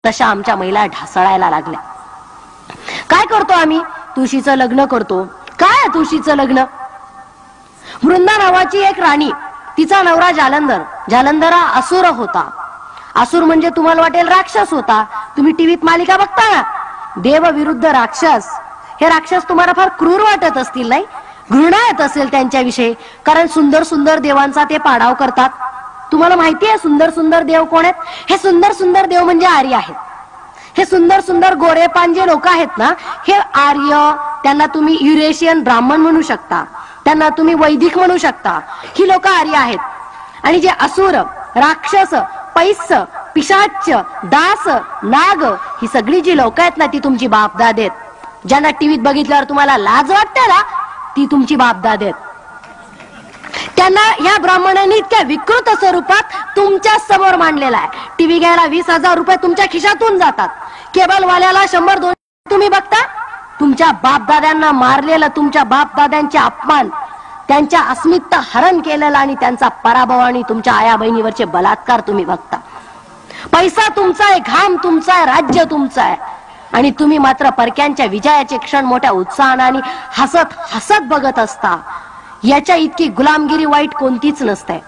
तशा आमच्या महिला ढासळायला लागल्या. काय करतो आम्ही? तुळशीचं लग्न करतो. काय तुळशीचं लग्न? वृंदा नावाची एक राणी, तिचा नवरा जालंधर. जालंधर हा असुर होता. असुर म्हणजे तुम्हाला वाटेल राक्षस होता. तुम्ही टीव्हीत मालिका बघता ना, देव विरुद्ध राक्षस. हे राक्षस तुम्हाला फार क्रूर वाटत असतील, नाही? घृणा येत असेल त्यांच्याविषयी, कारण सुंदर सुंदर देवांचा ते पाडाव करतात. तुम्हाला माहिती आहे सुंदर सुंदर देव कोण आहेत? हे सुंदर सुंदर देव म्हणजे आर्य आहेत. हे सुंदर सुंदर गोरेपान जे लोक आहेत ना, हे आर्य. त्यांना तुम्ही युरेशियन ब्राह्मण म्हणू शकता, त्यांना तुम्ही वैदिक म्हणू शकता. ही लोक आर्य आहेत. आणि जे असुर, राक्षस, पैस, पिशाच, दास, नाग, ही सगळी जी लोक आहेत ना, ती तुमची बापदाद आहेत. ज्यांना टीव्हीत बघितल्यावर तुम्हाला लाज वाटते ना, ती तुमची बापदाद आहेत. त्यांना ह्या ब्राह्मणांनी इतक्या विकृत स्वरूपात तुमच्या समोर मांडलेला आहे. टीव्ही घ्यायला 20,000 रुपये तुमच्या खिशातून जातात. केबल वाल्याला 100-200 तुम्ही बघता. तुमच्या बापदाद्यांना मारलेलं, तुमच्या बापदाद्यांचे अपमान, त्यांच्या अस्मिता हरण केलेला आणि त्यांचा पराभव आणि तुमच्या आया बहिणीवरचे बलात्कार तुम्ही बघता. पैसा तुमचा आहे, घाम तुमचा आहे, राज्य तुमचं आहे, आणि तुम्ही मात्र परक्यांच्या विजयाचे क्षण मोठ्या उत्साहाने आणि हसत हसत बघत असता. याच्या इतकी गुलामगिरी वाईट कोणतीच नसते.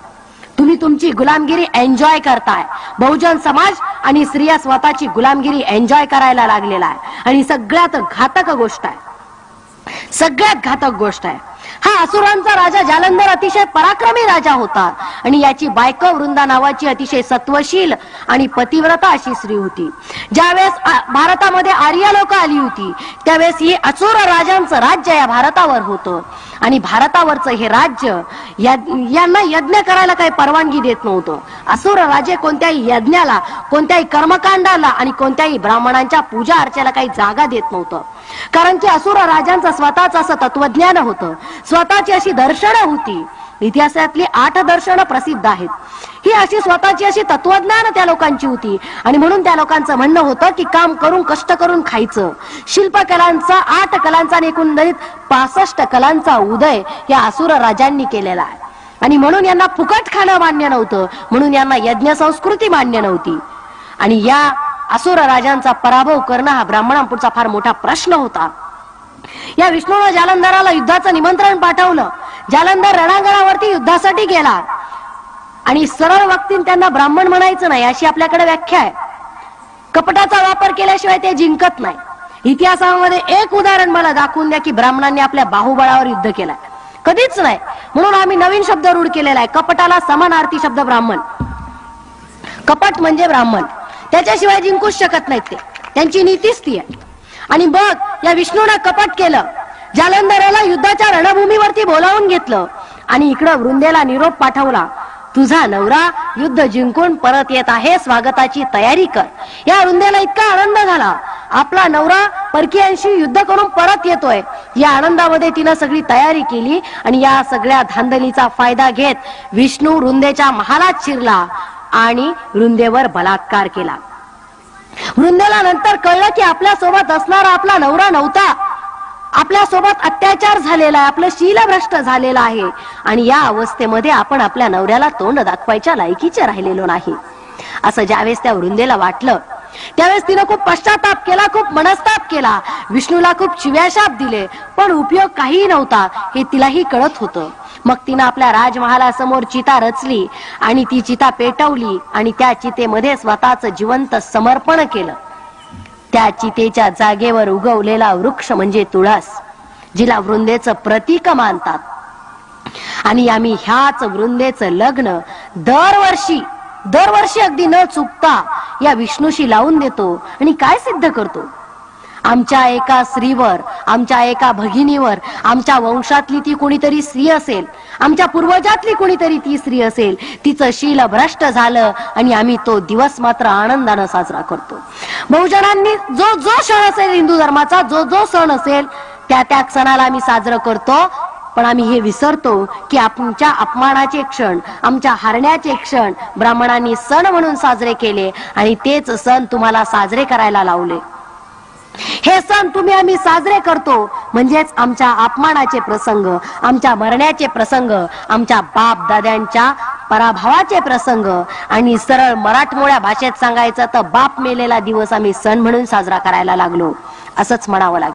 तुम्ही तुमची गुलामगिरी एन्जॉय करताय. बहुजन समाज आणि स्त्रिया स्वतःची गुलामगिरी एन्जॉय करायला लागलेला आहे. आणि सगळ्यात घातक गोष्ट आहे, सगळ्यात घातक गोष्ट आहे, हा असुरांचा राजा जालंधर अतिशय पराक्रमी राजा होता. आणि याची बायको वृंदा नावाची अतिशय सत्वशील आणि पतिव्रता अशी स्त्री होती. ज्यावेळेस भारतामध्ये आर्य लोक आली होती, त्यावेळेस ही असुर राजांचं राज्य या भारतावर होतं. आणि भारतावरचं हे राज्य यांना यज्ञ करायला काही परवानगी देत नव्हतं. असुर राजे कोणत्याही यज्ञाला, कोणत्याही कर्मकांडाला आणि कोणत्याही ब्राह्मणांच्या पूजा अर्चेला काही जागा देत नव्हतं. कारण की असुर राजांचं स्वतःच असं तत्वज्ञान होतं, स्वतःची अशी दर्शनं होती. इतिहासातली 8 दर्शनं प्रसिद्ध आहेत. ही अशी स्वतःची अशी तत्वज्ञान त्या लोकांची होती. आणि म्हणून त्या लोकांचं म्हणणं होतं की काम करून, कष्ट करून खायचं. शिल्पकलांचा 8 कलांचा आणि एकंदरीत 65 कलांचा उदय या असुर राजांनी केलेला आहे. आणि म्हणून यांना फुकट खाणं मान्य नव्हतं, म्हणून यांना यज्ञ संस्कृती मान्य नव्हती. आणि या असुर राजांचा पराभव करणं हा ब्राह्मणांपुढचा फार मोठा प्रश्न होता. या विष्णूनं जालंधराला युद्धाचं निमंत्रण पाठवलं. जालंधर रणांगणावरती युद्धासाठी गेला. आणि सरळ वक्तीने त्यांना ब्राह्मण म्हणायचं नाही अशी आपल्याकडे व्याख्या आहे. कपटाचा वापर केल्याशिवाय ते जिंकत नाही. इतिहासामध्ये एक उदाहरण मला दाखवून द्या की ब्राह्मणांनी आपल्या बाहुबळावर युद्ध केलाय. कधीच नाही. म्हणून आम्ही नवीन शब्द रूढ केलेला आहे, कपटाला समानार्थी शब्द ब्राह्मण. कपट म्हणजे ब्राह्मण, त्याच्याशिवाय जिंकूच शकत नाहीत ते, त्यांची नीतीच ती आहे. आणि बघ, या विष्णूने कपट केलं. जालंधराला युद्धाच्या रणभूमीवरती बोलावून घेतलं आणि इकडं वृंदेला निरोप पाठवला, तुझा नवरा युद्ध जिंकून परत येत आहे, स्वागताची तयारी कर. या वृंदेला इतका आनंद झाला, आपला नवरा परकीयांशी युद्ध करून परत येतोय. या आनंदामध्ये तिनं सगळी तयारी केली. आणि या सगळ्या धांदलीचा फायदा घेत विष्णू वृंदेच्या महालात शिरला आणि वृंदेवर बलात्कार केला. वृंदेला नंतर कळलं की आपल्या सोबत असणारा आपला नवरा नव्हता, आपल्या सोबत अत्याचार झालेला आहे, आपलं शीलभ्रष्ट झालेलं आहे. आणि या अवस्थेमध्ये आपण आपल्या नवऱ्याला तोंड दाखवायच्या लायकीचे राहिलेलो नाही. असं ज्यावेळेस त्या वृंदेला वाटलं, त्यावेळेस तिनं खूप पश्चाताप केला, खूप मनस्ताप केला, विष्णूला खूप शिव्याशाप दिले, पण उपयोग काही नव्हता हे तिलाही कळत होतं. मग तिनं आपल्या राजमहालासमोर चिता रचली आणि ती चिता पेटवली आणि त्या चितेमध्ये स्वतःच जिवंत समर्पण केलं. त्या चितेच्या जागेवर उगवलेला वृक्ष म्हणजे तुळस, जिला वृंदेचं प्रतीक मानतात. आणि आम्ही ह्याच वृंदेचं लग्न दरवर्षी अगदी न चुकता या विष्णूशी लावून देतो. आणि काय सिद्ध करतो? आमच्या एका स्त्रीवर, आमच्या एका भगिनीवर, आमच्या वंशातली ती कोणीतरी स्त्री असेल, आमच्या पूर्वजातली कोणीतरी ती स्त्री असेल, तिचं शील भ्रष्ट झालं आणि आम्ही तो दिवस मात्र आनंदानं साजरा करतो. बहुजनांनी जो जो क्षण असेल, हिंदू धर्माचा जो जो सण असेल, त्या सणाला आम्ही साजरं करतो. पण आम्ही हे विसरतो की आमच्या अपमानाचे क्षण, आमच्या हरण्याचे क्षण ब्राह्मणांनी सण म्हणून साजरे केले आणि तेच सण तुम्हाला साजरे करायला लावले. हे सण तुम्ही आम्ही साजरे करतो म्हणजेच आमच्या अपमानाचे प्रसंग, आमच्या मरण्याचे प्रसंग, आमच्या बाप दाद्यांच्या पराभवाचे प्रसंग आणि सरळ मराठमोळ्या भाषेत सांगायचं तर बाप मेलेला दिवस आम्ही सण म्हणून साजरा करायला लागलो असंच म्हणावं लागेल.